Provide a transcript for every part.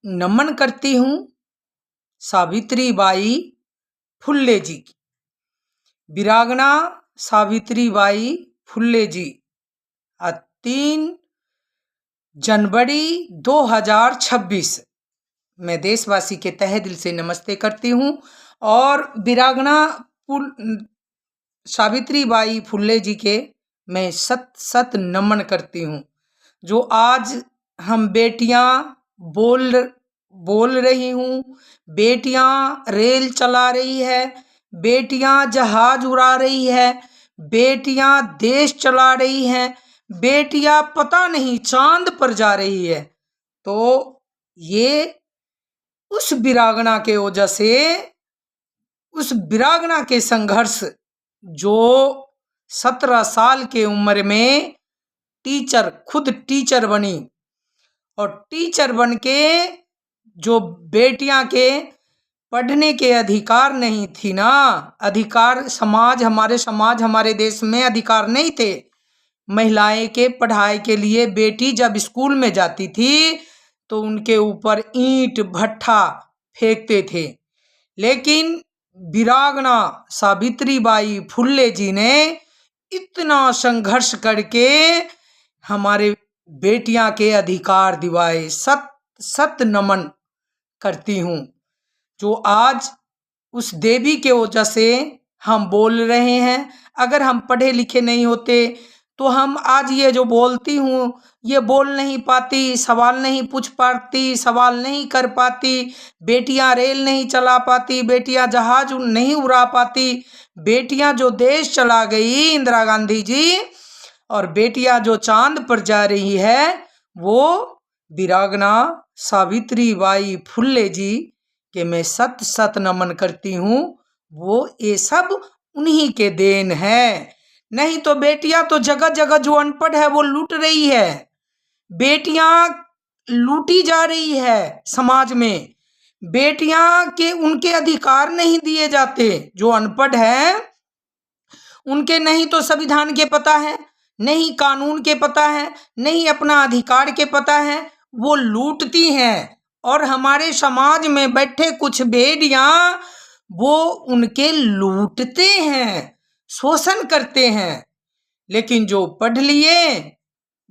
नमन करती हूँ सावित्रीबाई फुल्ले जी की। वीरांगना सावित्रीबाई फुल्ले जी 3 जनवरी 2026 मैं देशवासी के तहे दिल से नमस्ते करती हूँ। और वीरांगना सावित्रीबाई फुल्ले जी के मैं सत सत नमन करती हूँ। जो आज हम बेटियां बोल रही हूँ, बेटियां रेल चला रही है, बेटियां जहाज उड़ा रही है, बेटियां देश चला रही हैं, बेटियां पता नहीं चांद पर जा रही है, तो ये उस वीरांगना के वजह से, उस वीरांगना के संघर्ष, जो 17 साल के उम्र में खुद टीचर बनी और टीचर बन के जो बेटियां के पढ़ने के अधिकार नहीं थी ना, अधिकार हमारे देश में अधिकार नहीं थे। महिलाएं के पढ़ाई के लिए बेटी जब स्कूल में जाती थी तो उनके ऊपर ईंट भट्ठा फेंकते थे, लेकिन वीरांगना सावित्रीबाई फुल्ले जी ने इतना संघर्ष करके हमारे बेटियां के अधिकार दिवाए। सत नमन करती हूँ। जो आज उस देवी के वजह से हम बोल रहे हैं। अगर हम पढ़े लिखे नहीं होते तो हम आज ये जो बोलती हूँ ये बोल नहीं पाती, सवाल नहीं पूछ पाती, सवाल नहीं कर पाती, बेटियां रेल नहीं चला पाती, बेटियां जहाज नहीं उड़ा पाती, बेटियां जो देश चला गई इंदिरा गांधी जी, और बेटियां जो चांद पर जा रही है वो वीरांगना सावित्रीबाई फुल्ले जी के मैं सत सत नमन करती हूँ। वो ये सब उन्हीं के देन है। नहीं तो बेटियां तो जगह जगह जो अनपढ़ है वो लूट रही है, बेटियां लूटी जा रही है समाज में, बेटियां के उनके अधिकार नहीं दिए जाते। जो अनपढ़ है उनके नहीं तो संविधान के पता है, नहीं कानून के पता है, नहीं अपना अधिकार के पता है, वो लूटती हैं। और हमारे समाज में बैठे कुछ भेड़ियां वो उनके लूटते हैं, शोषण करते हैं। लेकिन जो पढ़ लिए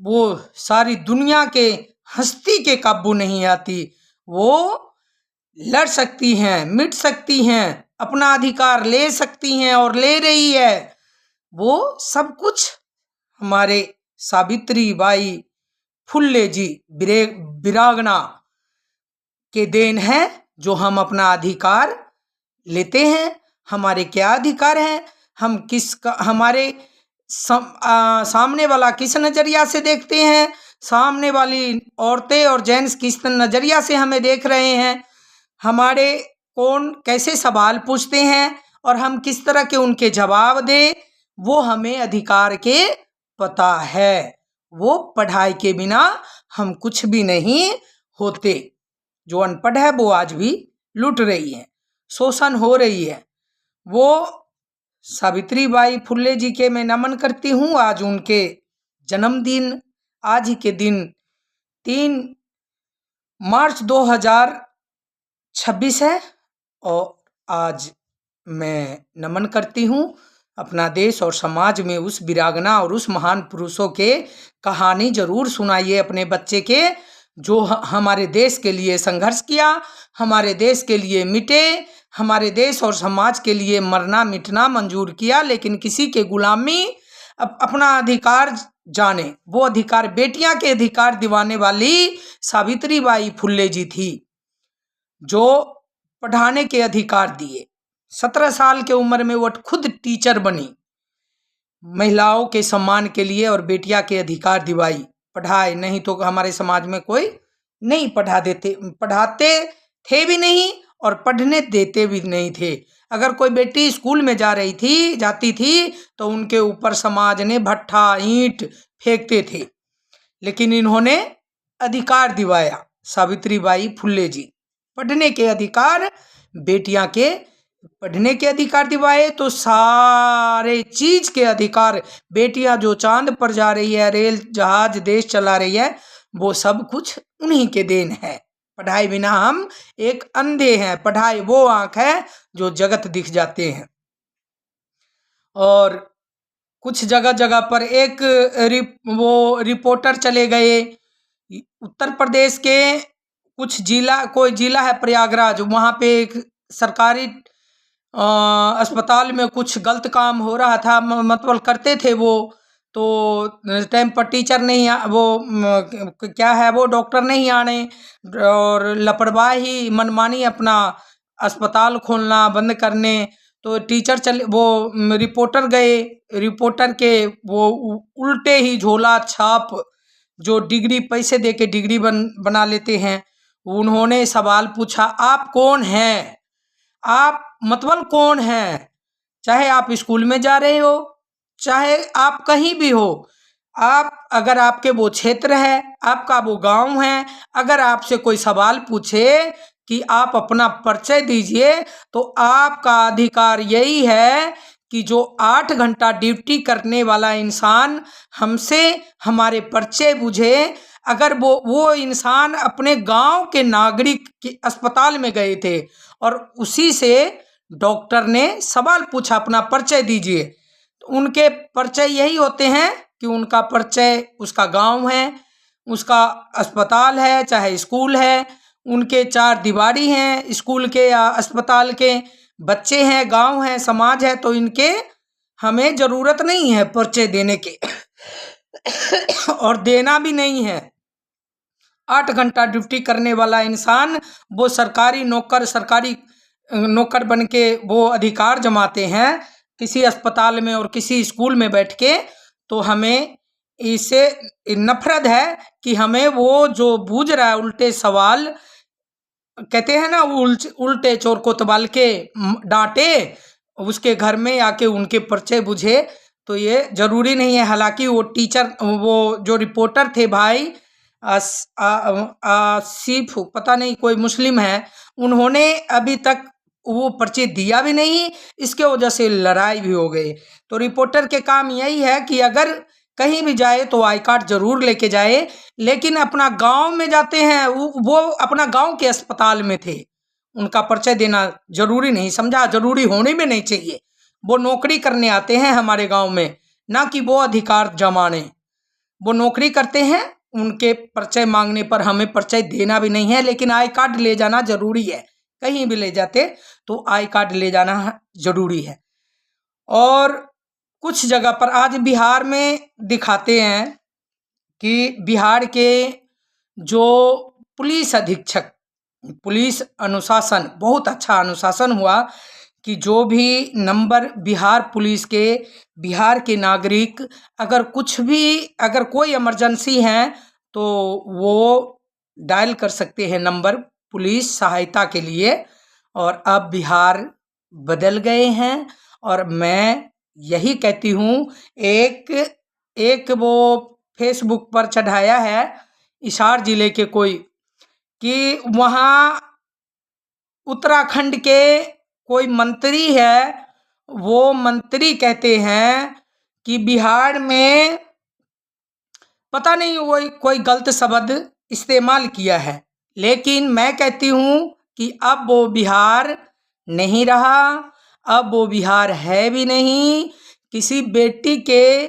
वो सारी दुनिया के हस्ती के काबू नहीं आती, वो लड़ सकती हैं, मिट सकती हैं, अपना अधिकार ले सकती हैं और ले रही है। वो सब कुछ हमारे सावित्रीबाई फुल्ले जी वीरांगना के देन है, जो हम अपना अधिकार लेते हैं। हमारे क्या अधिकार हैं, हम हमारे सामने वाला किस नज़रिया से देखते हैं, सामने वाली औरतें और जेंट्स किस नज़रिया से हमें देख रहे हैं, हमारे कौन कैसे सवाल पूछते हैं और हम किस तरह के उनके जवाब दें, वो हमें अधिकार के पता है। वो पढ़ाई के बिना हम कुछ भी नहीं होते। जो अनपढ़ है वो आज भी लूट रही है, शोषण हो रही है। वो सावित्रीबाई फुल्ले जी के मैं नमन करती हूँ। आज उनके जन्मदिन, आज ही के दिन 3 मार्च 2026 है। और आज मैं नमन करती हूँ अपना देश और समाज में उस वीरांगना और उस महान पुरुषों के कहानी जरूर सुनाइए अपने बच्चे के, जो हमारे देश के लिए संघर्ष किया, हमारे देश के लिए मिटे, हमारे देश और समाज के लिए मरना मिटना मंजूर किया, लेकिन किसी के गुलामी अपना अधिकार जाने। वो अधिकार बेटियां के अधिकार दिवाने वाली सावित्रीबाई फुल्ले जी थी, जो पढ़ाने के अधिकार दिए। 17 साल के उम्र में वो खुद टीचर बनी, महिलाओं के सम्मान के लिए और बेटियां के अधिकार दिवाई, पढ़ाए। नहीं तो हमारे समाज में कोई नहीं पढ़ाते थे भी नहीं और पढ़ने देते भी नहीं थे। अगर कोई बेटी स्कूल में जाती थी तो उनके ऊपर समाज ने भट्ठा ईंट फेंकते थे, लेकिन इन्होंने अधिकार दिवाया। सावित्रीबाई फुल्ले जी पढ़ने के अधिकार, बेटियां के पढ़ने के अधिकार दिवाए, तो सारे चीज के अधिकार, बेटियां जो चांद पर जा रही है, रेल जहाज देश चला रही है, वो सब कुछ उन्हीं के देन है। पढ़ाई बिना हम एक अंधे हैं। पढ़ाई वो आँख है जो जगत दिख जाते हैं। और कुछ जगह जगह पर एक रिपोर्टर चले गए। उत्तर प्रदेश के कुछ जिला, कोई जिला है प्रयागराज, वहाँ पे एक सरकारी अस्पताल में कुछ गलत काम हो रहा था, मतलब करते थे वो, तो टाइम पर टीचर नहीं क्या है वो डॉक्टर नहीं आने, और लापरवाही मनमानी अपना अस्पताल खोलना बंद करने, तो टीचर रिपोर्टर गए। रिपोर्टर के वो उल्टे ही झोला छाप जो डिग्री पैसे दे के डिग्री बना लेते हैं, उन्होंने सवाल पूछा, आप कौन हैं? आप मतलब कौन हैं? चाहे आप स्कूल में जा रहे हो, चाहे आप कहीं भी हो, आप अगर आपके वो क्षेत्र है, आपका वो गांव है, अगर आपसे कोई सवाल पूछे कि आप अपना परिचय दीजिए, तो आपका अधिकार यही है कि जो 8 घंटा ड्यूटी करने वाला इंसान हमसे हमारे परिचय पूछे। अगर वो इंसान अपने गांव के नागरिक के अस्पताल में गए थे और उसी से डॉक्टर ने सवाल पूछा, अपना परिचय दीजिए, तो उनके परिचय यही होते हैं कि उनका परिचय उसका गांव है, उसका अस्पताल है, चाहे स्कूल है, उनके 4 दीवारी हैं स्कूल के या अस्पताल के, बच्चे हैं, गांव है, समाज है, तो इनके हमें ज़रूरत नहीं है परिचय देने के और देना भी नहीं है। 8 घंटा ड्यूटी करने वाला इंसान वो सरकारी नौकर बन के वो अधिकार जमाते हैं किसी अस्पताल में और किसी स्कूल में बैठ के, तो हमें इससे नफरत है कि हमें वो जो बूझ रहा है उल्टे सवाल, कहते हैं ना, उल्टे चोर को तबाल के डांटे, उसके घर में आके उनके परिचय बुझे, तो ये जरूरी नहीं है। हालांकि वो टीचर, वो जो रिपोर्टर थे भाई आसिफ, पता नहीं कोई मुस्लिम है, उन्होंने अभी तक वो पर्चे दिया भी नहीं, इसके वजह से लड़ाई भी हो गई। तो रिपोर्टर के काम यही है कि अगर कहीं भी जाए तो आई कार्ड जरूर लेके जाए, लेकिन अपना गांव में जाते हैं, वो अपना गांव के अस्पताल में थे, उनका परिचय देना जरूरी नहीं समझा, जरूरी होने में नहीं चाहिए। वो नौकरी करने आते हैं हमारे गांव में, ना कि वो अधिकार जमाने। वो नौकरी करते हैं, उनके परिचय मांगने पर हमें परिचय देना भी नहीं है, लेकिन आई कार्ड ले जाना जरूरी है। कहीं भी ले जाते तो आई कार्ड ले जाना जरूरी है। और कुछ जगह पर आज बिहार में दिखाते हैं कि बिहार के जो पुलिस अधीक्षक, पुलिस अनुशासन, बहुत अच्छा अनुशासन हुआ कि जो भी नंबर बिहार पुलिस के, बिहार के नागरिक अगर कुछ भी, अगर कोई इमरजेंसी है तो वो डायल कर सकते हैं नंबर पुलिस सहायता के लिए। और अब बिहार बदल गए हैं, और मैं यही कहती हूँ, एक वो फेसबुक पर चढ़ाया है हिसार जिले के कोई, कि वहाँ उत्तराखंड के कोई मंत्री है, वो मंत्री कहते हैं कि बिहार में पता नहीं वो कोई गलत शब्द इस्तेमाल किया है, लेकिन मैं कहती हूँ कि अब वो बिहार नहीं रहा, अब वो बिहार है भी नहीं। किसी बेटी के,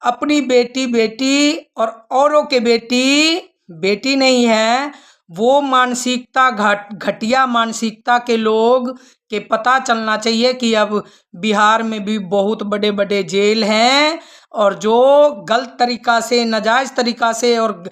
अपनी बेटी और औरों के बेटी नहीं है। वो मानसिकता, घटिया मानसिकता के लोग के पता चलना चाहिए कि अब बिहार में भी बहुत बड़े बड़े जेल हैं, और जो गलत तरीका से, नाजायज़ तरीका से, और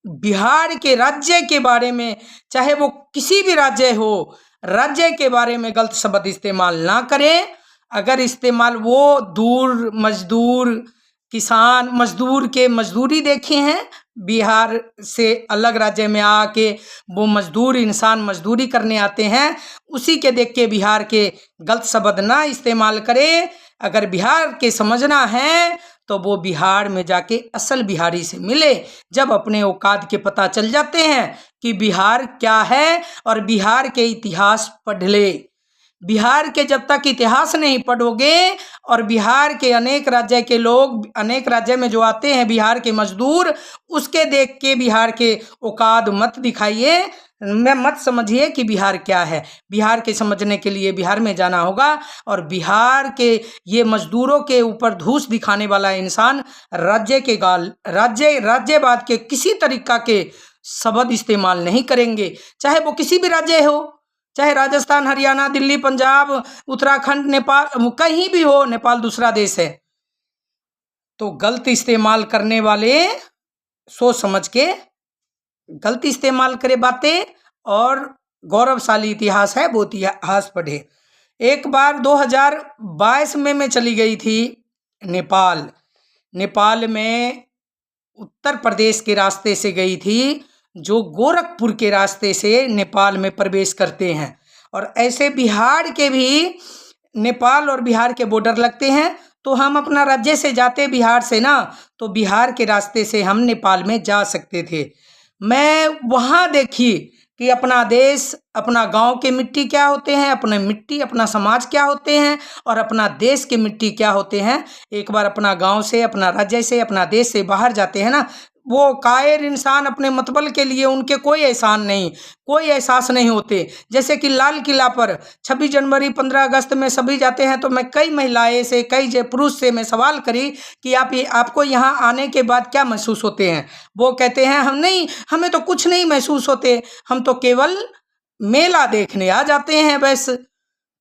बिहार के राज्य के बारे में, चाहे वो किसी भी राज्य हो, राज्य के बारे में गलत शब्द इस्तेमाल ना करें। अगर इस्तेमाल, वो दूर मजदूर, किसान मजदूर के मजदूरी देखे हैं, बिहार से अलग राज्य में आके वो मजदूर इंसान मजदूरी करने आते हैं, उसी के देख के बिहार के गलत शब्द ना इस्तेमाल करें। अगर बिहार के समझना है तो वो बिहार में जाके असल बिहारी से मिले। जब अपने औकात के पता चल जाते हैं कि बिहार क्या है, और बिहार के इतिहास पढ़ ले। बिहार के जब तक इतिहास नहीं पढ़ोगे, और बिहार के अनेक राज्य के लोग, अनेक राज्य में जो आते हैं बिहार के मजदूर, उसके देख के बिहार के औकात मत दिखाइए। मैं मत समझिए कि बिहार क्या है। बिहार के समझने के लिए बिहार में जाना होगा, और बिहार के ये मजदूरों के ऊपर धूस दिखाने वाला इंसान राज्यवाद के किसी तरीका के शब्द इस्तेमाल नहीं करेंगे, चाहे वो किसी भी राज्य हो, चाहे राजस्थान, हरियाणा, दिल्ली, पंजाब, उत्तराखंड, नेपाल, कहीं भी हो। नेपाल दूसरा देश है। तो गलत इस्तेमाल करने वाले सोच समझ के गलत इस्तेमाल करे बातें, और गौरवशाली इतिहास है वो इतिहास पढ़े। एक बार 2022 में मैं चली गई थी नेपाल। नेपाल में उत्तर प्रदेश के रास्ते से गई थी, जो गोरखपुर के रास्ते से नेपाल में प्रवेश करते हैं। और ऐसे बिहार के भी, नेपाल और बिहार के बॉर्डर लगते हैं, तो हम अपना राज्य से जाते बिहार से ना, तो बिहार के रास्ते से हम नेपाल में जा सकते थे। मैं वहाँ देखी कि अपना देश, अपना गांव के मिट्टी क्या होते हैं, अपने मिट्टी, अपना समाज क्या होते हैं, और अपना देश के मिट्टी क्या होते हैं। एक बार अपना गांव से, अपना राज्य से, अपना देश से बाहर जाते हैं ना, वो कायर इंसान अपने मतबल के लिए उनके कोई एहसान नहीं, कोई एहसास नहीं होते। जैसे कि लाल किला पर 26 जनवरी 15 अगस्त में सभी जाते हैं, तो मैं कई महिलाएं से, कई पुरुष से मैं सवाल करी कि आपको यहाँ आने के बाद क्या महसूस होते हैं। वो कहते हैं हमें तो कुछ नहीं महसूस होते, हम तो केवल मेला देखने आ जाते हैं बस।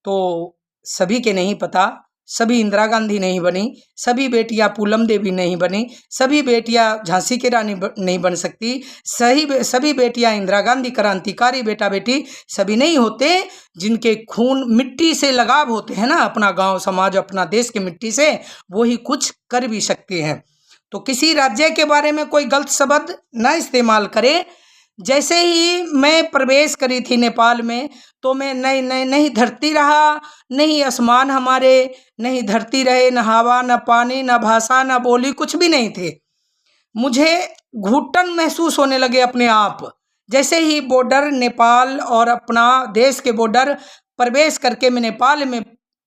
तो सभी के नहीं पता, सभी इंदिरा गांधी नहीं बनी, सभी बेटियां पूनम देवी नहीं बनी, सभी बेटियां झांसी की रानी नहीं बन सकती, सभी बेटियां इंदिरा गांधी क्रांतिकारी बेटा बेटी सभी नहीं होते। जिनके खून मिट्टी से लगाव होते हैं ना, अपना गांव समाज अपना देश के मिट्टी से, वो ही कुछ कर भी सकते हैं। तो किसी राज्य के बारे में कोई गलत शब्द ना इस्तेमाल करे। जैसे ही मैं प्रवेश करी थी नेपाल में, तो मैं नहीं धरती रहा, नहीं आसमान हमारे, नहीं धरती रहे, न हवा, न पानी, न भाषा, न बोली, कुछ भी नहीं थे। मुझे घुटन महसूस होने लगे अपने आप। जैसे ही बॉर्डर नेपाल और अपना देश के बॉर्डर प्रवेश करके मैं नेपाल में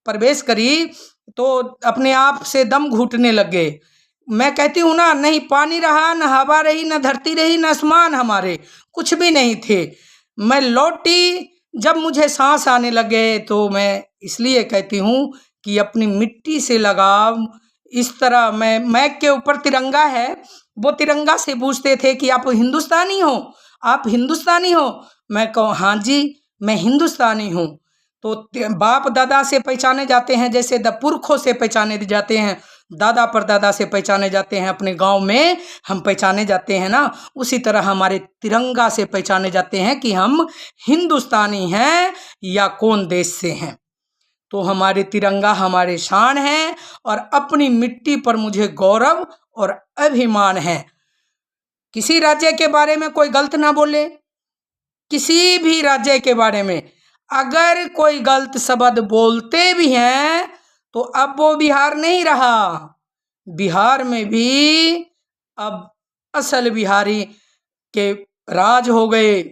प्रवेश करी, तो अपने आप से दम घुटने लगे। मैं कहती हूँ ना, नहीं पानी रहा, न हवा रही, न धरती रही, न आसमान हमारे, कुछ भी नहीं थे। मैं लौटी, जब मुझे सांस आने लगे, तो मैं इसलिए कहती हूँ कि अपनी मिट्टी से लगाव। इस तरह मैक के ऊपर तिरंगा है, वो तिरंगा से पूछते थे कि आप हिंदुस्तानी हो, आप हिंदुस्तानी हो। मैं कहूँ हाँ जी मैं हिंदुस्तानी हूँ। तो बाप दादा से पहचाने जाते हैं, जैसे पुरखों से पहचाने जाते हैं, दादा परदादा से पहचाने जाते हैं, अपने गांव में हम पहचाने जाते हैं ना, उसी तरह हमारे तिरंगा से पहचाने जाते हैं कि हम हिंदुस्तानी हैं या कौन देश से हैं। तो हमारे तिरंगा हमारे शान है, और अपनी मिट्टी पर मुझे गौरव और अभिमान है। किसी राज्य के बारे में कोई गलत ना बोले। किसी भी राज्य के बारे में अगर कोई गलत शब्द बोलते भी हैं, तो अब वो बिहार नहीं रहा। बिहार में भी अब असल बिहारी के राज हो गए,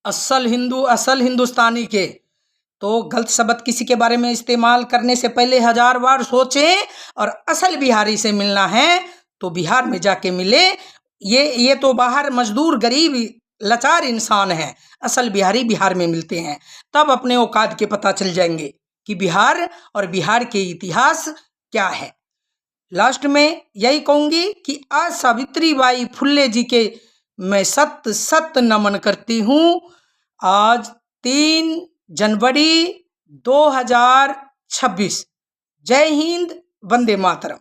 असल हिंदू, असल हिंदुस्तानी के। तो गलत शब्द किसी के बारे में इस्तेमाल करने से पहले 1000 बार सोचें, और असल बिहारी से मिलना है तो बिहार में जाके मिले। ये तो बाहर मजदूर गरीब लाचार इंसान है, असल बिहारी बिहार में मिलते हैं, तब अपने औकात के पता चल जाएंगे कि बिहार और बिहार के इतिहास क्या है। लास्ट में यही कहूँगी कि आज सावित्रीबाई फुल्ले जी के मैं सत नमन करती हूँ। आज 3 जनवरी 2026। जय हिंद, वंदे मातरम।